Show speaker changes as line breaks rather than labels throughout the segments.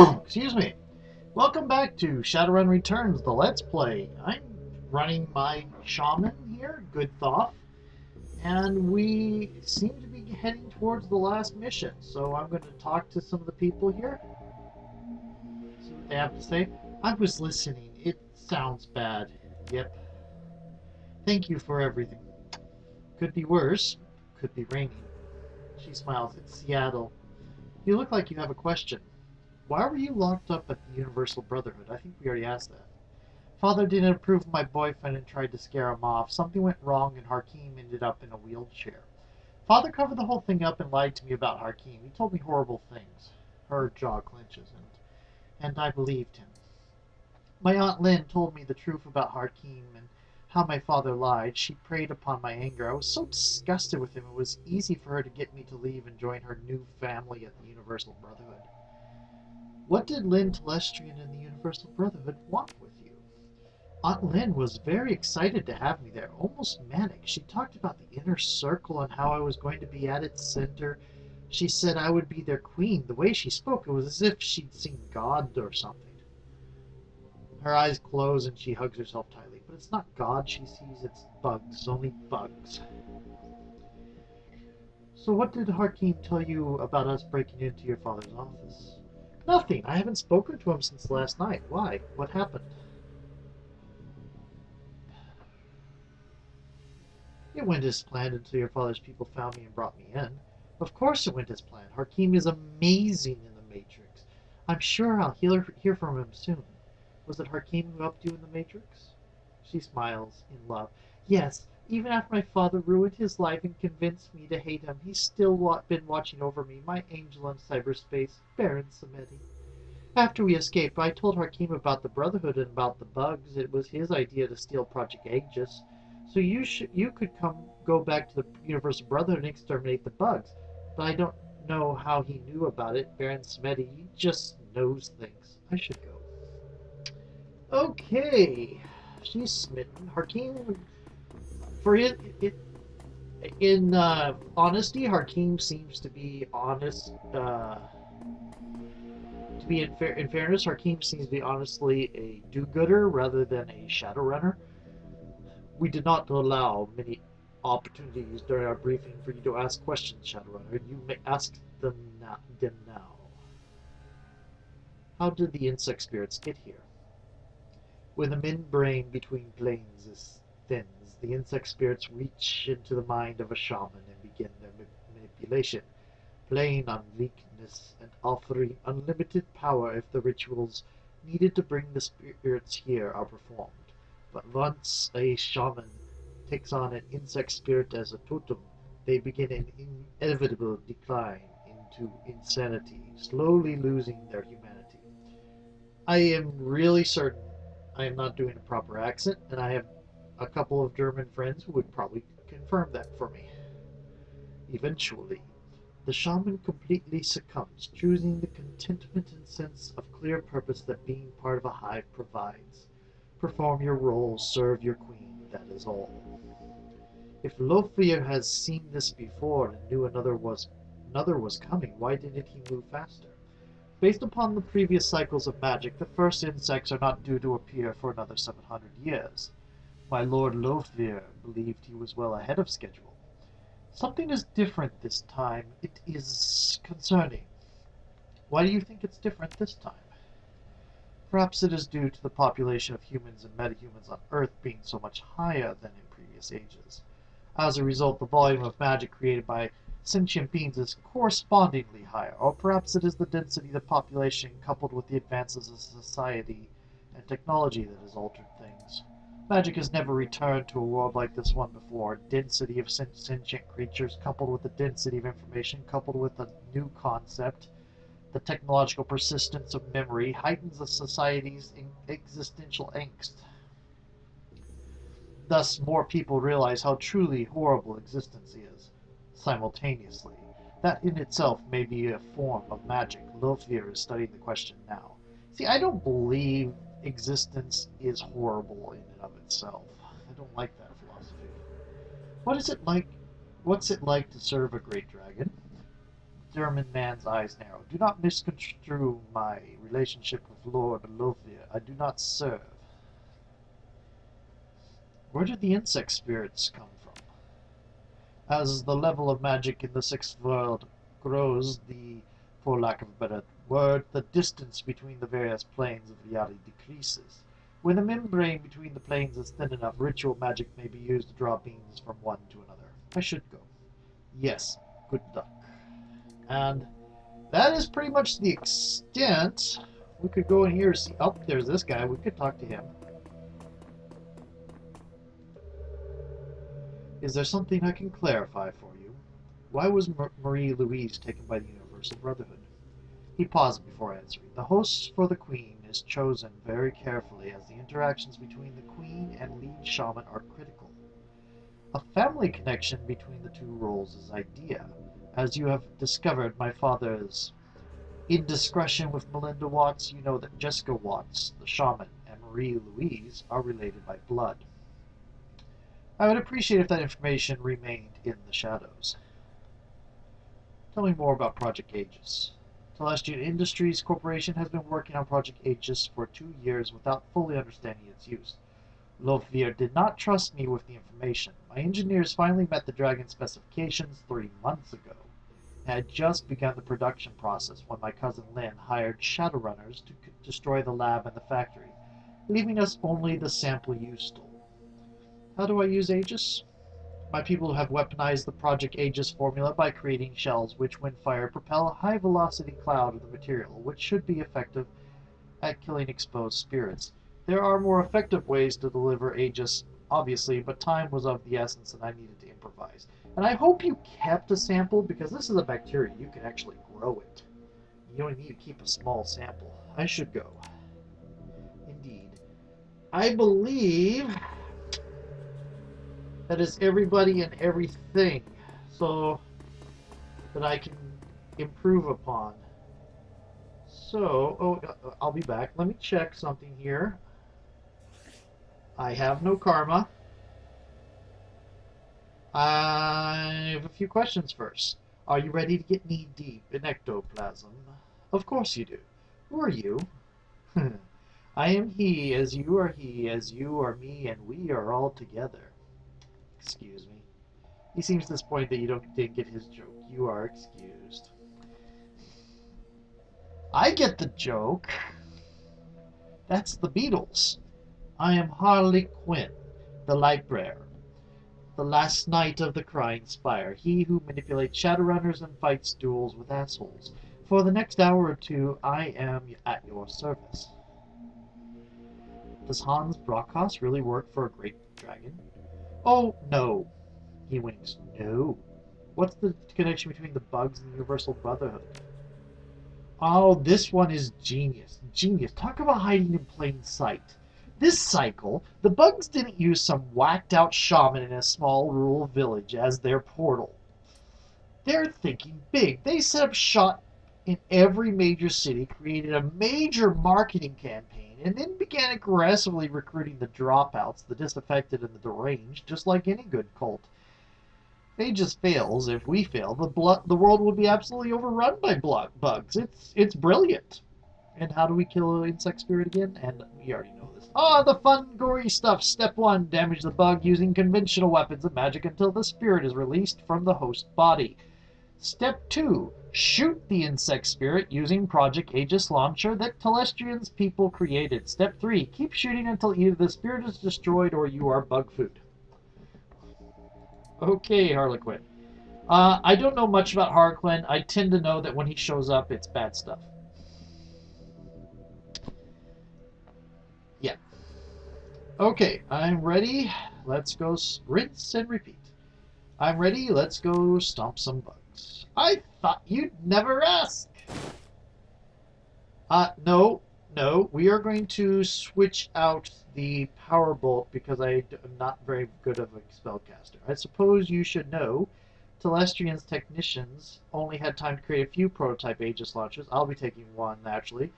Excuse me. Welcome back to Shadowrun Returns, the Let's Play. I'm running my shaman here, Good Thought, and we seem to be heading towards the last mission. So I'm going to talk to some of the people here, see what they have to say. I was listening. It sounds bad. Yep. Thank you for everything. Could be worse. Could be raining. She smiles. It's Seattle. You look like you have a question. Why were you locked up at the Universal Brotherhood? I think we already asked that. Father didn't approve of my boyfriend and tried to scare him off. Something went wrong and Harlequin ended up in a wheelchair. Father covered the whole thing up and lied to me about Harlequin. He told me horrible things. Her jaw clenches, and I believed him. My Aunt Lynn told me the truth about Harlequin and how my father lied. She preyed upon my anger. I was so disgusted with him, it was easy for her to get me to leave and join her new family at the Universal Brotherhood. What did Lynn Telestrian and the Universal Brotherhood want with you? Aunt Lynn was very excited to have me there, almost manic. She talked about the inner circle and how I was going to be at its center. She said I would be their queen. The way she spoke, it was as if she'd seen God or something. Her eyes close and she hugs herself tightly. But it's not God she sees, it's bugs, only bugs. So what did Harlequin tell you about us breaking into your father's office? Nothing. I haven't spoken to him since last night. Why? What happened? It went as planned until your father's people found me and brought me in. Of course it went as planned. Harlequin is amazing in the Matrix. I'm sure I'll hear from him soon. Was it Harlequin who helped you in the Matrix? She smiles in love. Yes, even after my father ruined his life and convinced me to hate him, he's still been watching over me, my angel in cyberspace, Baron Samedi. After we escaped, I told Harlequin about the Brotherhood and about the bugs. It was his idea to steal Project Aegis. So you could go back to the Universal Brotherhood and exterminate the bugs. But I don't know how he knew about it. Baron Samedi, he just knows things. I should go. Okay. She's smitten. Harlequin, for in honesty, Harlequin seems to be honest. To be in fairness, Harlequin seems to be honestly a do-gooder rather than a Shadowrunner. We did not allow many opportunities during our briefing for you to ask questions, Shadowrunner. You may ask them now. How did the insect spirits get here? When the membrane between planes thins, the insect spirits reach into the mind of a shaman and begin their manipulation, playing on weakness and offering unlimited power if the rituals needed to bring the spirits here are performed. But once a shaman takes on an insect spirit as a totem, they begin an inevitable decline into insanity, slowly losing their humanity. I am really certain I am not doing a proper accent, and I have a couple of German friends who would probably confirm that for me. Eventually, the shaman completely succumbs, choosing the contentment and sense of clear purpose that being part of a hive provides. Perform your role, serve your queen, that is all. If Lothier has seen this before and knew another was coming, why didn't he move faster? Based upon the previous cycles of magic, the first insects are not due to appear for another 700 years. My Lord Lothier believed he was well ahead of schedule. Something is different this time. It is concerning. Why do you think it's different this time? Perhaps it is due to the population of humans and metahumans on Earth being so much higher than in previous ages. As a result, the volume of magic created by sentient beings is correspondingly higher, or perhaps it is the density of the population coupled with the advances of society and technology that has altered things. Magic has never returned to a world like this one before. Density of sentient creatures coupled with the density of information coupled with a new concept, the technological persistence of memory, heightens a society's existential angst. Thus, more people realize how truly horrible existence is, simultaneously. That in itself may be a form of magic. Lothier is studying the question now. See, I don't believe existence is horrible in and of itself. I don't like that philosophy. What is it like? What's it like to serve a great dragon? determined man's eyes narrow. Do not misconstrue my relationship with Lord Lovia. I do not serve. Where did the insect spirits come from? As the level of magic in the sixth world grows, for lack of a better word, the distance between the various planes of reality decreases. When the membrane between the planes is thin enough, ritual magic may be used to draw beings from one to another. I should go. Yes, good luck. And that is pretty much the extent. We could go in here, see. Oh, there's this guy. We could talk to him. Is there something I can clarify for you? Why was Marie Louise taken by the Universal Brotherhood? He paused before answering. The host for the Queen is chosen very carefully, as the interactions between the Queen and lead shaman are critical. A family connection between the two roles is ideal. As you have discovered my father's indiscretion with Melinda Watts, you know that Jessica Watts, the shaman, and Marie Louise are related by blood. I would appreciate if that information remained in the shadows. Tell me more about Project Aegis. Telestian Industries Corporation has been working on Project Aegis for 2 years without fully understanding its use. Lovir did not trust me with the information. My engineers finally met the Dragon specifications 3 months ago. I had just begun the production process when my cousin Lynn hired Shadowrunners to destroy the lab and the factory, leaving us only the sample you stole. How do I use Aegis? My people have weaponized the Project Aegis formula by creating shells which, when fired, propel a high-velocity cloud of the material, which should be effective at killing exposed spirits. There are more effective ways to deliver Aegis, obviously, but time was of the essence and I needed to improvise. And I hope you kept a sample, because this is a bacteria. You can actually grow it. You only need to keep a small sample. I should go. Indeed. I believe that is everybody and everything, so that I can improve upon. So, I'll be back. Let me check something here. I have no karma. I have a few questions first. Are you ready to get knee-deep in ectoplasm? Of course you do. Who are you? I am he, as you are me, and we are all together. Excuse me. He seems disappointed that you didn't get his joke. You are excused. I get the joke. That's the Beatles. I am Harlequin, the Lightbearer, the last knight of the Crying Spire, he who manipulates Shadowrunners and fights duels with assholes. For the next hour or two, I am at your service. Does Hans Brockhaus really work for a great dragon? Oh, no. He winks. No. What's the connection between the bugs and the Universal Brotherhood? Oh, this one is genius. Genius. Talk about hiding in plain sight. This cycle, the bugs didn't use some whacked-out shaman in a small rural village as their portal. They're thinking big. They set up shop in every major city, created a major marketing campaign, and then began aggressively recruiting the dropouts, the disaffected, and the deranged, just like any good cult. If Aegis fails, if we fail, the world will be absolutely overrun by bugs. It's brilliant. And how do we kill an insect spirit again? And we already know this. Oh, the fun, gory stuff. Step 1, damage the bug using conventional weapons and magic until the spirit is released from the host body. Step 2, shoot the insect spirit using Project Aegis launcher that Telestrian's people created. Step 3, keep shooting until either the spirit is destroyed or you are bug food. Okay, Harlequin. I don't know much about Harlequin. I tend to know that when he shows up, it's bad stuff. Yeah. Okay, I'm ready. Let's go rinse and repeat. I'm ready. Let's go stomp some bugs. I thought you'd never ask. No. We are going to switch out the power bolt because I am not very good of a spellcaster. I suppose you should know Telestrian's technicians only had time to create a few prototype Aegis launchers. I'll be taking one, naturally.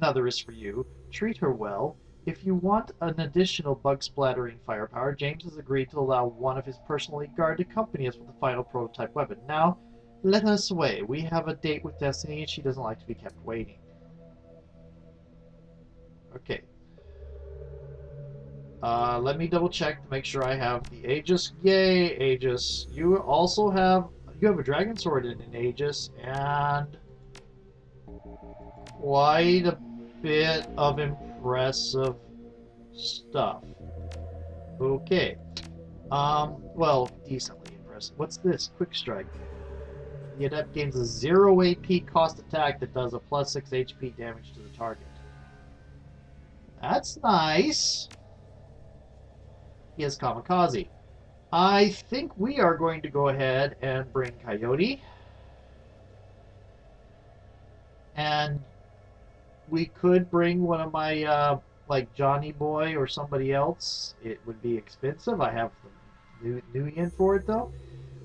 Another is for you. Treat her well. If you want an additional bug-splattering firepower, James has agreed to allow one of his personal elite guard to accompany us with the final prototype weapon. Now, Let us away. We have a date with Destiny, and she doesn't like to be kept waiting. Okay. Let me double check to make sure I have the Aegis. Yay, Aegis. You have a dragon sword in an Aegis, and quite a bit of impressive stuff. Okay. Well, decently impressive. What's this? Quick Strike. The adept gains a 0 AP cost attack that does a plus 6 HP damage to the target. That's nice. He has Kamikaze. I think we are going to go ahead and bring Coyote. And we could bring one of my, like Johnny Boy or somebody else. It would be expensive. I have the new yen for it, though.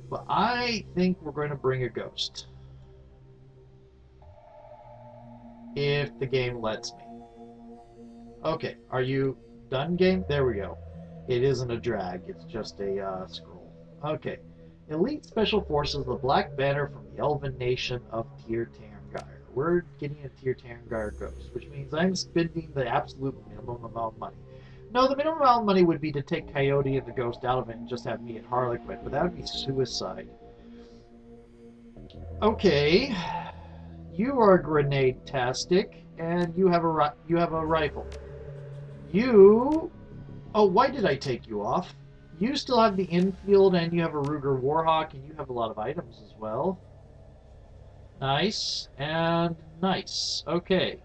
But I think we're going to bring a Ghost. If the game lets me. Okay, are you done, game? There we go. It isn't a drag, it's just a scroll. Okay. Elite Special Forces, the Black Banner from the Elven Nation of Tir Tairngire. We're getting a Tir Tairngire Ghost, which means I'm spending the absolute minimum amount of money. No, the minimum amount of money would be to take Coyote and the Ghost out of it and just have me and Harlequin, but that would be suicide. Okay. You are grenade-tastic, and you have a rifle. You... Oh, why did I take you off? You still have the infield, and you have a Ruger Warhawk, and you have a lot of items as well. Nice, and nice. Okay.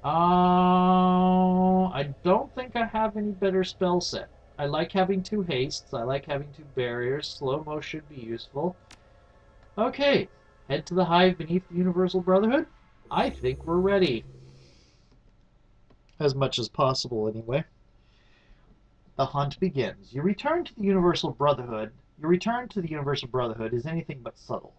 I don't think I have any better spell set. I like having 2 hastes, I like having 2 barriers, slow-mo should be useful. Okay, head to the hive beneath the Universal Brotherhood. I think we're ready. As much as possible, anyway. The hunt begins. Your return to the Universal Brotherhood is anything but subtle.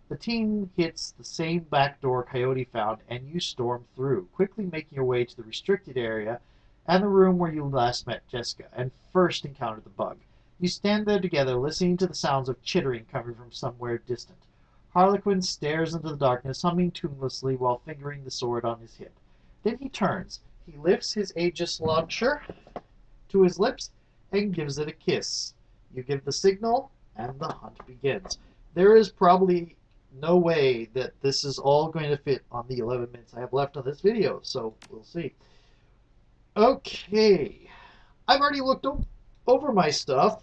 The team hits the same back door Coyote found, and you storm through, quickly making your way to the restricted area and the room where you last met Jessica and first encountered the bug. You stand there together, listening to the sounds of chittering coming from somewhere distant. Harlequin stares into the darkness, humming tunelessly while fingering the sword on his hip. Then he turns. He lifts his Aegis launcher to his lips and gives it a kiss. You give the signal, and the hunt begins. There is probably no way that this is all going to fit on the 11 minutes I have left on this video, so we'll see. Okay. I've already looked over my stuff.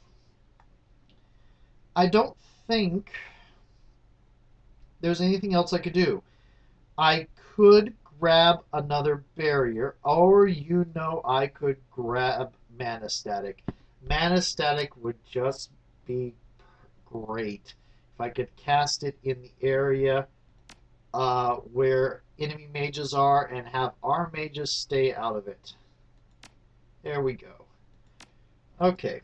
I don't think there's anything else I could do. I could grab another barrier, or I could grab Mana Static. Mana Static would just be great. If I could cast it in the area where enemy mages are and have our mages stay out of it. There we go. Okay.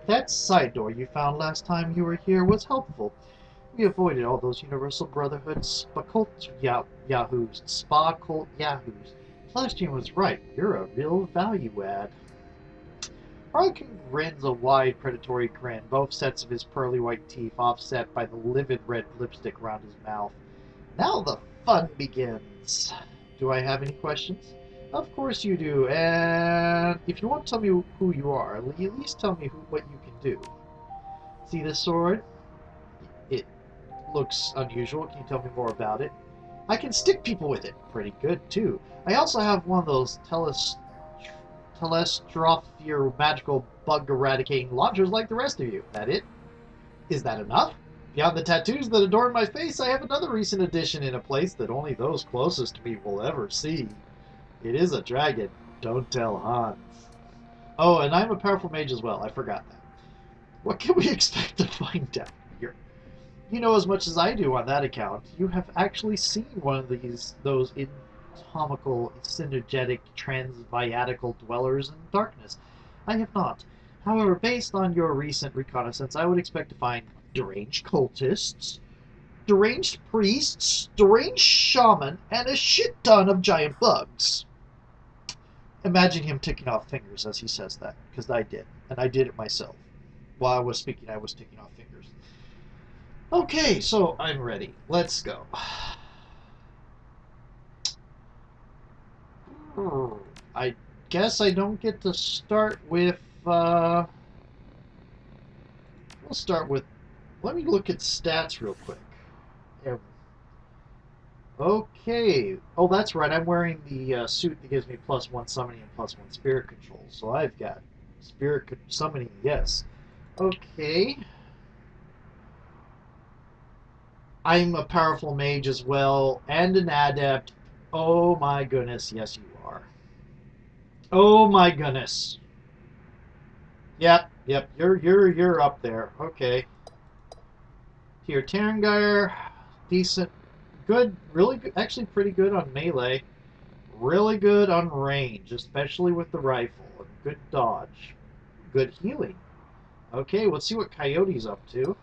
That side door you found last time you were here was helpful. We avoided all those Universal Brotherhood spa cult yahoos. Celestian was right. You're a real value add. Harlequin grins a wide, predatory grin, both sets of his pearly white teeth offset by the livid red lipstick around his mouth. Now the fun begins. Do I have any questions? Of course you do, and if you won't tell me who you are, at least tell me what you can do. See this sword? It looks unusual. Can you tell me more about it? I can stick people with it. Pretty good, too. I also have one of those Telestrophere magical bug eradicating launchers like the rest of you. That it? Is that enough? Beyond the tattoos that adorn my face, I have another recent addition in a place that only those closest to me will ever see. It is a dragon. Don't tell Hans. Oh, and I'm a powerful mage as well. I forgot that. What can we expect to find out here? You know as much as I do on that account. You have actually seen one of those anatomical, synergetic, transviatical dwellers in darkness. I have not. However, based on your recent reconnaissance, I would expect to find deranged cultists, deranged priests, deranged shaman, and a shit ton of giant bugs. Imagine him ticking off fingers as he says that, because I did. And I did it myself. While I was speaking, I was taking off fingers. Okay, so I'm ready. Let's go. I guess I don't get to start with, we'll start with, let me look at stats real quick. Okay. Oh, that's right. I'm wearing the suit that gives me +1 summoning and +1 spirit control. So I've got spirit summoning, yes. Okay. I'm a powerful mage as well, and an adept. Oh my goodness, yes you are. Oh my goodness. Yep, you're up there. Okay. Here, Tarangire, decent, good, really good, actually pretty good on melee. Really good on range, especially with the rifle. And good dodge. Good healing. Okay, let's see what Coyote's up to.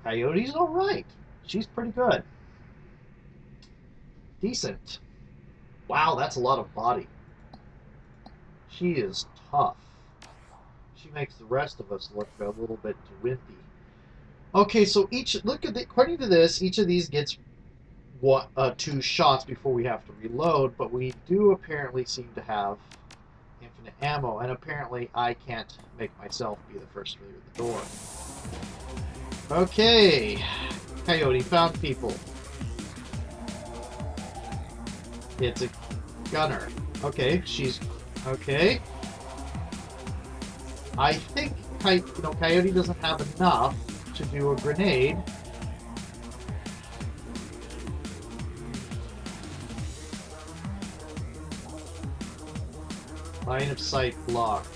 Coyote's alright. She's pretty good. Decent. Wow, that's a lot of body. She is tough. She makes the rest of us look a little bit wimpy. Okay, so according to this, each of these gets 2 shots before we have to reload, but we do apparently seem to have infinite ammo, and apparently I can't make myself be the first through the door. Okay, Coyote found people. It's a gunner. Okay, she's okay. I think Coyote doesn't have enough to do a grenade. Line of sight blocked.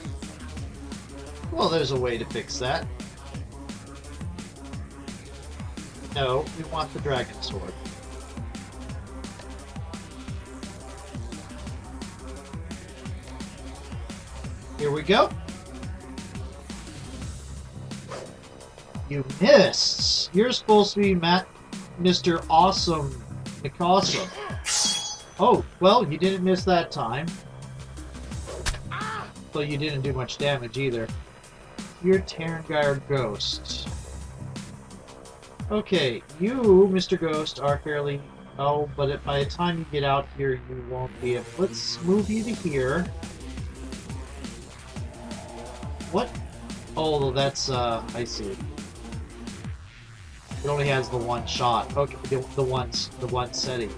Well, there's a way to fix that. No, we want the dragon sword. Here we go. You missed. You're supposed to be Mr. Awesome McAwesome. Oh, well, you didn't miss that time. But you didn't do much damage either. You're Tarangire Ghost. Okay, you, Mr. Ghost, are fairly... Oh, but by the time you get out here, you won't be able... Let's move you to here. What? Oh, that's, I see. It only has the one shot. Okay, the one setting.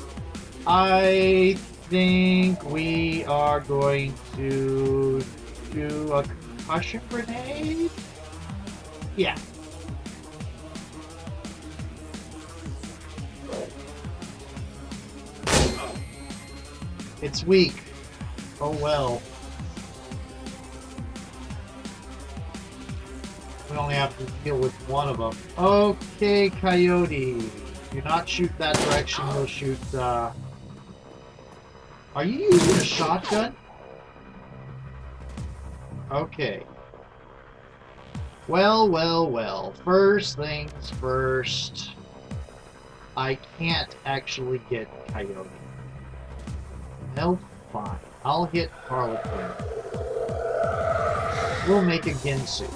I think we are going to do a concussion grenade? Yeah. It's weak. Oh well. We only have to deal with one of them. Okay, Coyote. Do not shoot that direction. We'll shoot, Are you using a shotgun? Okay. Well. First things first. I can't actually get Coyote. No, fine. I'll hit Harlequin. We'll make a Ginsu.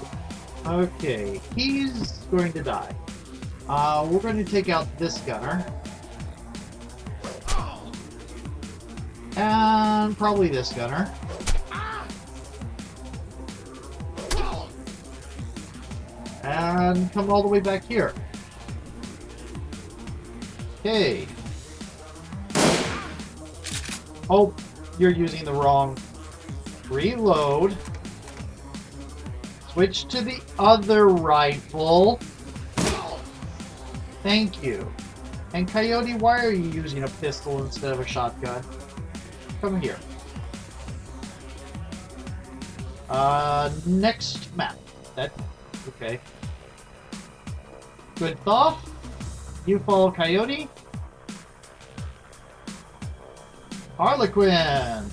Okay, he's going to die. We're going to take out this gunner. And probably this gunner. And come all the way back here. Okay. Oh, you're using the wrong... Reload. Switch to the other rifle. Thank you. And Coyote, why are you using a pistol instead of a shotgun? Come here. Next map. Okay. Good thought. You follow Coyote. Harlequin.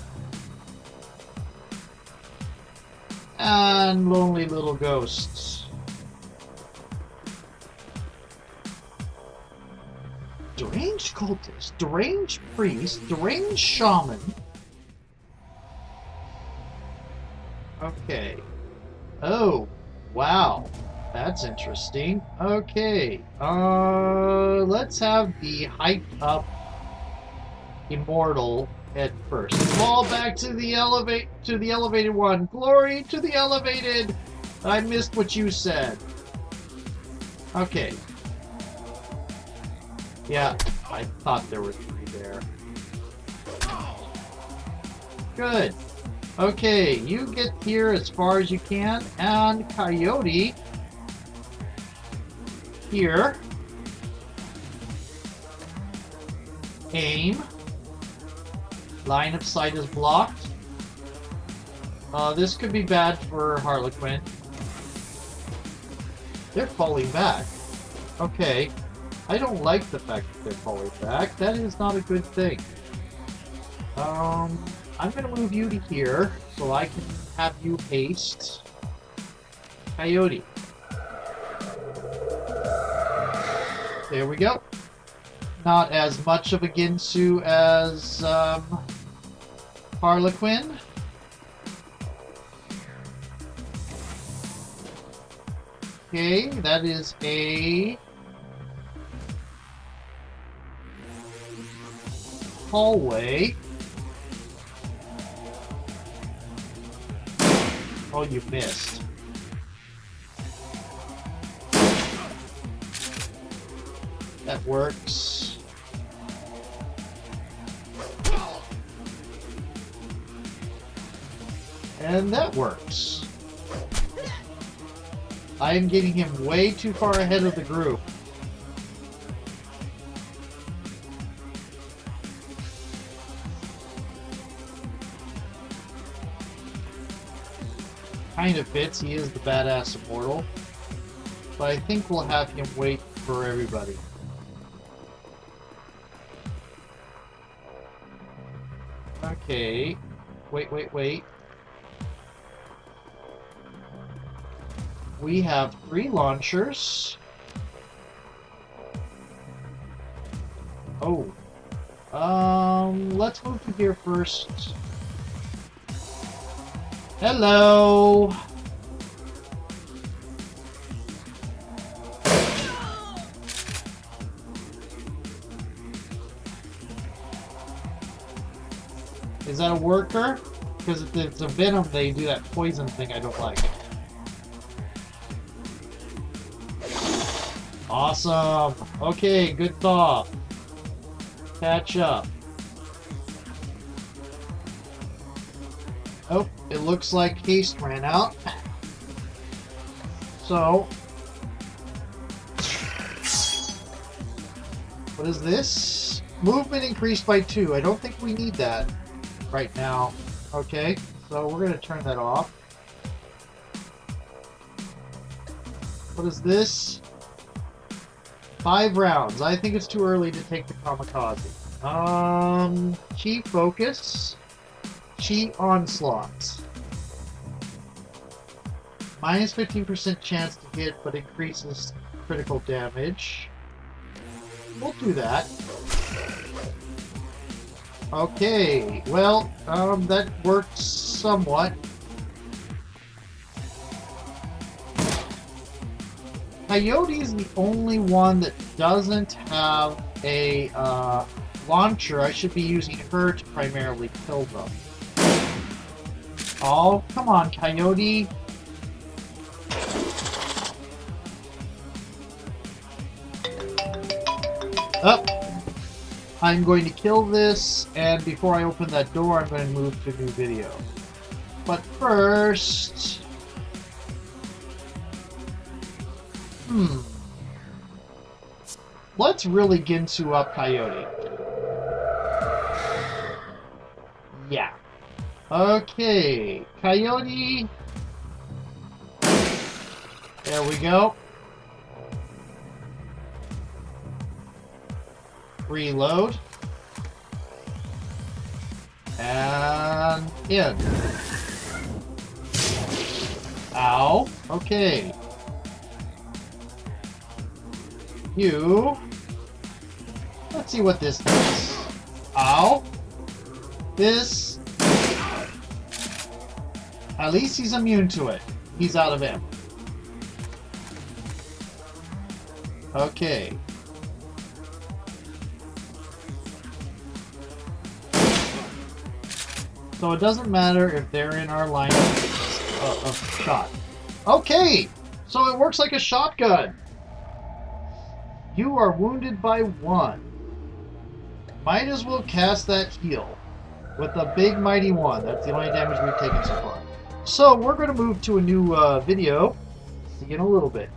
And lonely little ghosts. Deranged cultist, deranged priest, deranged shaman. Okay. Oh, wow. That's interesting. Okay. Let's have the hyped up immortal head first. Fall back to the elevated one. Glory to the elevated. I missed what you said. Okay. Yeah, I thought there were 3 there. Good. Okay, you get here as far as you can, and Coyote here. Aim. Line of sight is blocked. This could be bad for Harlequin. They're falling back. Okay. I don't like the fact that they're falling back. That is not a good thing. I'm going to move you to here so I can have you haste Coyote. There we go. Not as much of a Ginsu as Harlequin. Okay, that is a hallway. Oh, you missed. That works. And that works. I am getting him way too far ahead of the group. Kind of fits, he is the badass immortal. But I think we'll have him wait for everybody. Okay. Wait. We have 3 launchers. Oh. Let's move to here first. Hello! Is that a worker? Because if it's a venom, they do that poison thing I don't like. Awesome! Okay, good thought. Catch up. Oh, it looks like haste ran out. So, what is this? Movement increased by 2. I don't think we need that right now. Okay, so we're going to turn that off. What is this? 5 rounds. I think it's too early to take the kamikaze. Chi focus. Chi onslaught. Minus 15% chance to hit, but increases critical damage. We'll do that. Okay, well, that works somewhat. Coyote is the only one that doesn't have a launcher. I should be using her to primarily kill them. Oh, come on, Coyote. Up. I'm going to kill this, and before I open that door, I'm going to move to new video. But first... Let's really Ginsu up Coyote. Yeah. Okay. Coyote. There we go. Reload. And in. Ow. Okay. You. Let's see what this does. Ow. This. At least he's immune to it. He's out of ammo. Okay. So it doesn't matter if they're in our line of shot. Okay! So it works like a shotgun. You are wounded by 1. Might as well cast that heal with the big mighty 1. That's the only damage we've taken so far. So we're going to move to a new video. See you in a little bit.